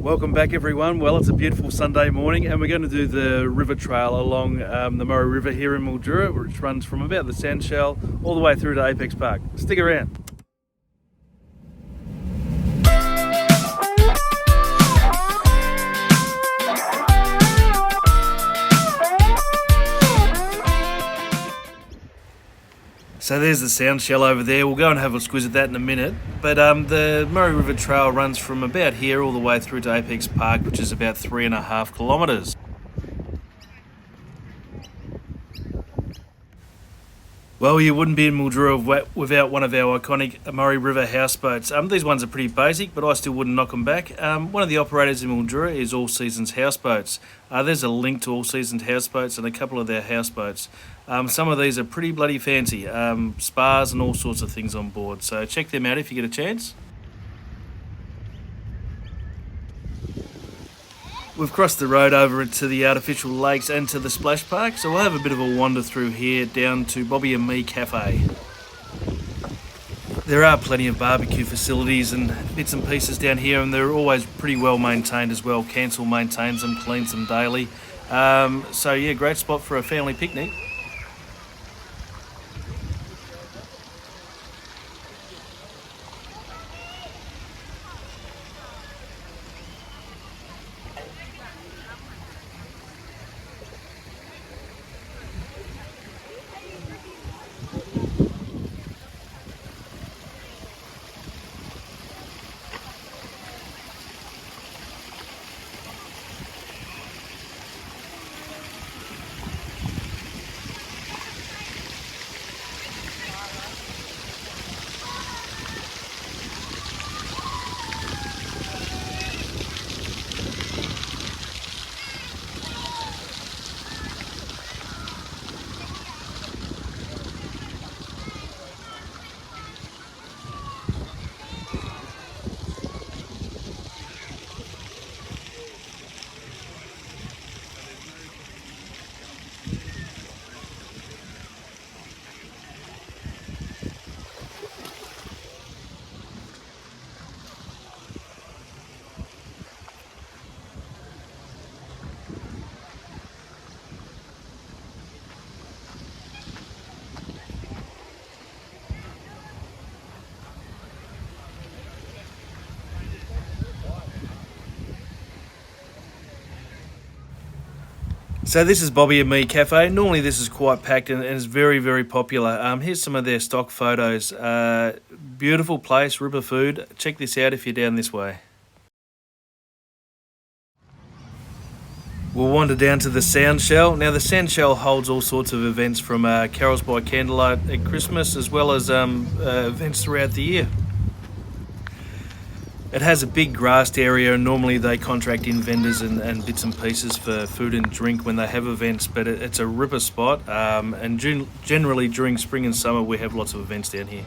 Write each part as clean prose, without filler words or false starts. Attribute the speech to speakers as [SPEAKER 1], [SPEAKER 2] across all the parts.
[SPEAKER 1] Welcome back everyone. Well, it's a beautiful Sunday morning and we're going to do the river trail along the Murray River here in Mildura, which runs from about the Sandshell all the way through to Apex Park. Stick around. So there's the Sandshell over there. We'll go and have a squiz at that in a minute. But the Murray River Trail runs from about here all the way through to Apex Park, which is about 3.5 kilometres. Well, you wouldn't be in Mildura without one of our iconic Murray River houseboats. These ones are pretty basic, but I still wouldn't knock them back. One of the operators in Mildura is All Seasons Houseboats. There's a link to All Seasons Houseboats and a couple of their houseboats. Some of these are pretty bloody fancy, spas and all sorts of things on board. So check them out if you get a chance. We've crossed the road over to the artificial lakes and to the splash park, so we'll have a bit of a wander through here down to Bobby and Me Cafe. There are plenty of barbecue facilities and bits and pieces down here, and they're always pretty well maintained as well. Council maintains them, cleans them daily. So yeah, great spot for a family picnic. So this is Bobby and Me Cafe. Normally this is quite packed and is very, very popular. Here's some of their stock photos. Beautiful place, river food. Check this out if you're down this way. We'll wander down to the Sandshell. Now the Sandshell holds all sorts of events from carols by candlelight at Christmas as well as events throughout the year. It has a big grassed area and normally they contract in vendors and bits and pieces for food and drink when they have events, but it's a ripper spot and generally during spring and summer we have lots of events down here.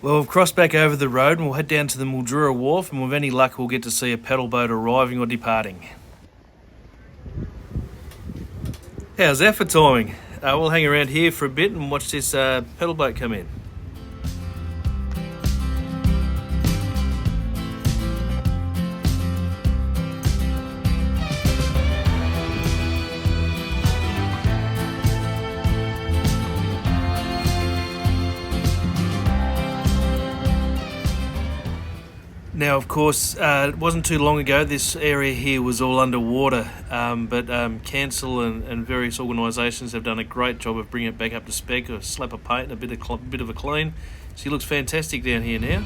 [SPEAKER 1] Well, we've crossed back over the road and we'll head down to the Mildura Wharf, and with any luck we'll get to see a paddle boat arriving or departing. How's that for timing? We'll hang around here for a bit and watch this paddle boat come in. Now, of course, it wasn't too long ago this area here was all underwater, but council and various organisations have done a great job of bringing it back up to spec, a slap of paint and a bit of a clean. She looks fantastic down here now.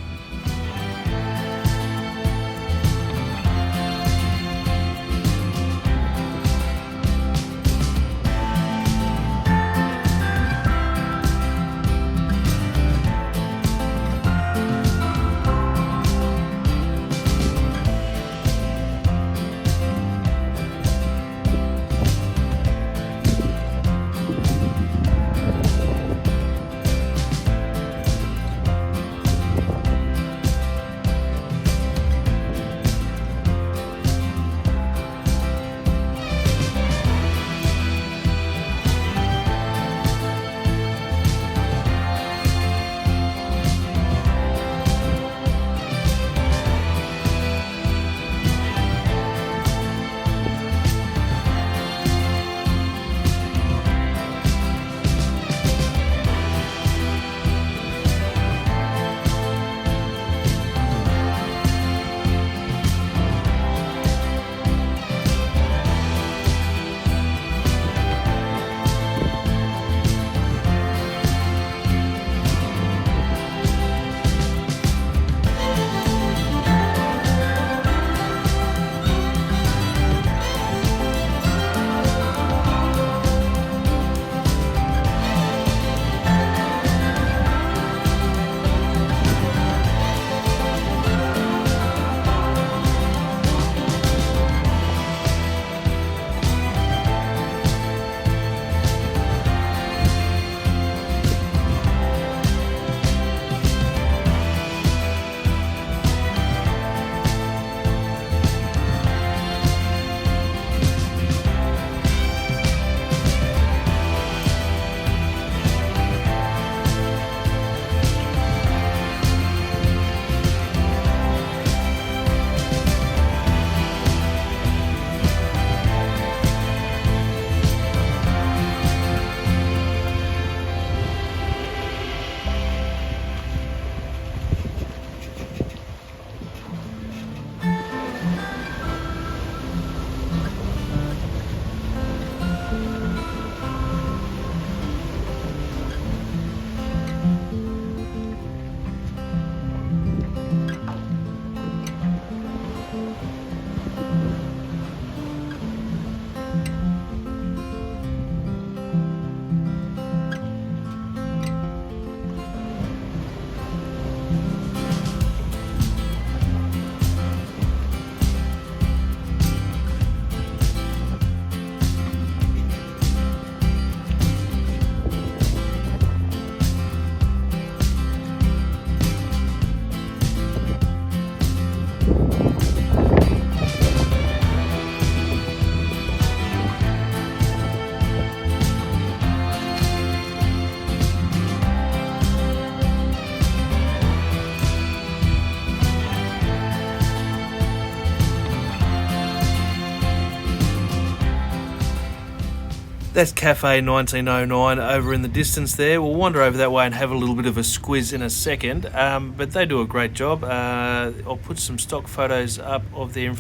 [SPEAKER 1] That's Cafe 1909 over in the distance there. We'll wander over that way and have a little bit of a squiz in a second, but they do a great job. I'll put some stock photos up of their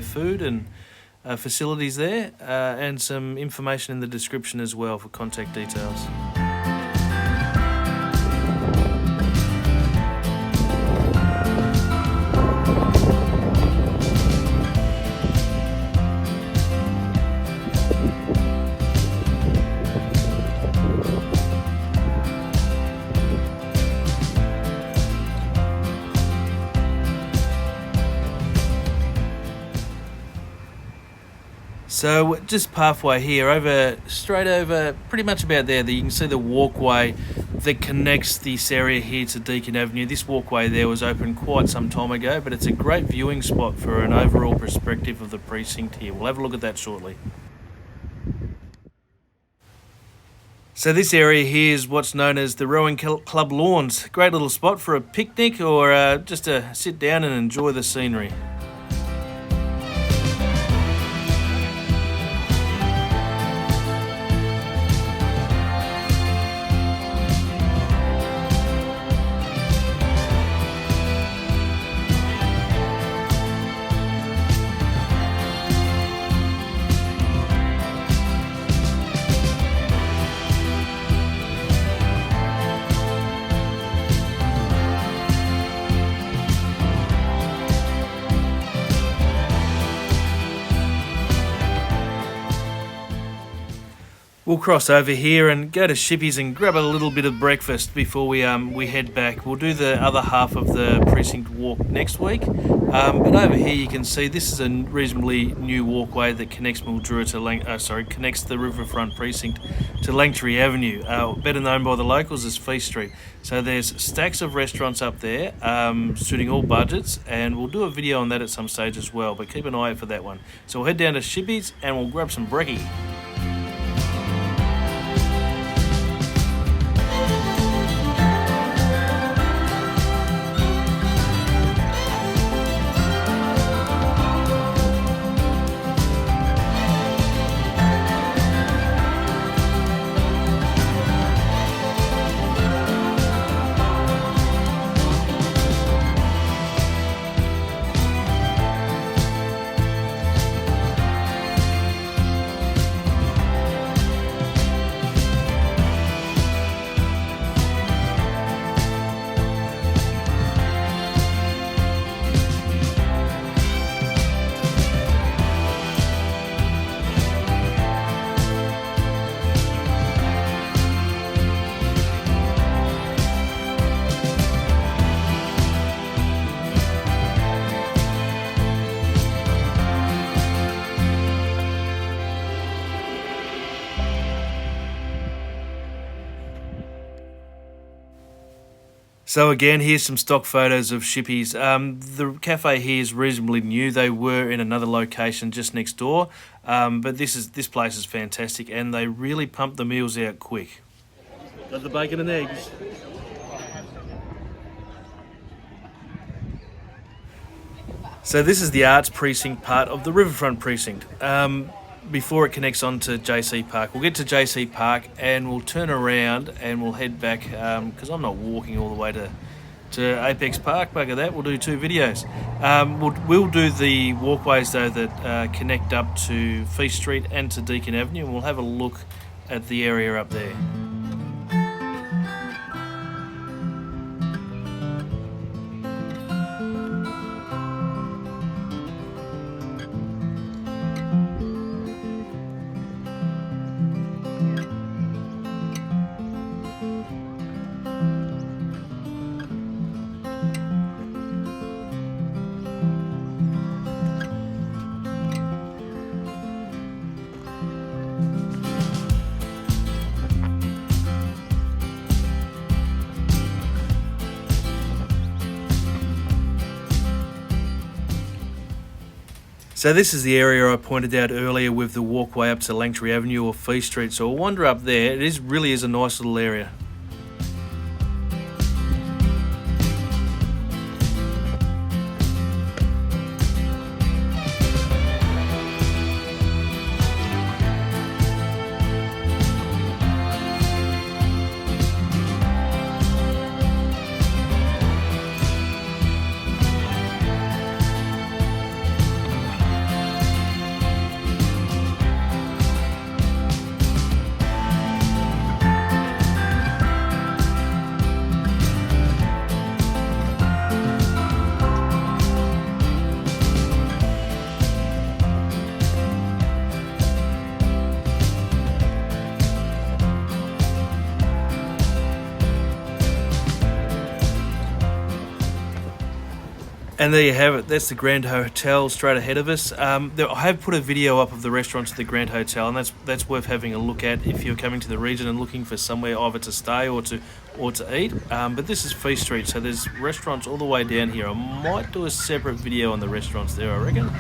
[SPEAKER 1] food and facilities there, and some information in the description as well for contact details. So just halfway here, straight over, pretty much about there, you can see the walkway that connects this area here to Deacon Avenue. This walkway there was open quite some time ago, but it's a great viewing spot for an overall perspective of the precinct here. We'll have a look at that shortly. So this area here is what's known as the Rowing Club Lawns. Great little spot for a picnic or just to sit down and enjoy the scenery. We'll cross over here and go to Shippies and grab a little bit of breakfast before we head back. We'll do the other half of the precinct walk next week. But over here you can see this is a reasonably new walkway that connects Mildura to connects the Riverfront precinct to Langtree Avenue, better known by the locals as Fee Street. So there's stacks of restaurants up there, suiting all budgets, and we'll do a video on that at some stage as well. But keep an eye out for that one. So we'll head down to Shippies and we'll grab some brekkie. So again, here's some stock photos of Shippies. The cafe here is reasonably new. They were in another location just next door, but this place is fantastic, and they really pump the meals out quick. Got the bacon and eggs. So this is the arts precinct part of the Riverfront precinct. Before it connects on to JC Park. We'll get to JC Park and we'll turn around and we'll head back, because I'm not walking all the way to Apex Park. Bugger that, we'll do two videos. We'll do the walkways though that connect up to Fee Street and to Deacon Avenue, and we'll have a look at the area up there. So this is the area I pointed out earlier with the walkway up to Langtree Avenue or Fee Street. So I'll wander up there. It really is a nice little area. And there you have it. That's the Grand Hotel straight ahead of us. I have put a video up of the restaurants at the Grand Hotel, and that's worth having a look at if you're coming to the region and looking for somewhere either to stay or to eat. But this is Feast Street, so there's restaurants all the way down here. I might do a separate video on the restaurants there, I reckon.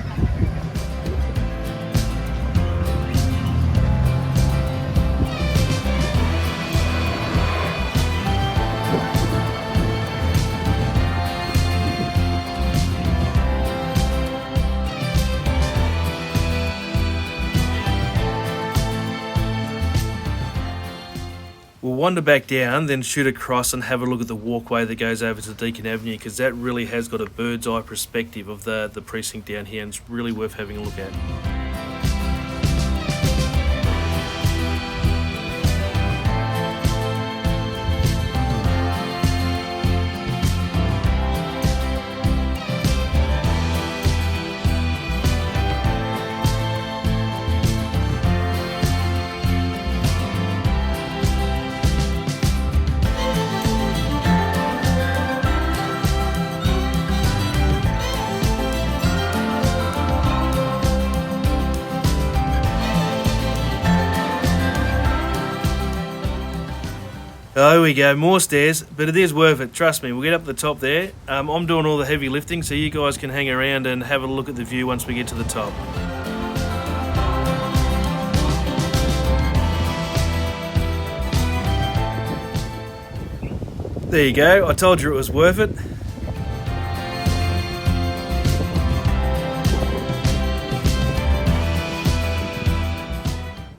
[SPEAKER 1] We'll wander back down, then shoot across and have a look at the walkway that goes over to Deacon Avenue, because that really has got a bird's eye perspective of the precinct down here, and it's really worth having a look at. Oh, here we go, more stairs, but it is worth it, trust me. We'll get up the top there. I'm doing all the heavy lifting, so you guys can hang around and have a look at the view once we get to the top. There you go, I told you it was worth it.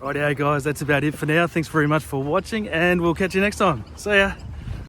[SPEAKER 1] Rightio guys, that's about it for now. Thanks very much for watching, and we'll catch you next time. See ya.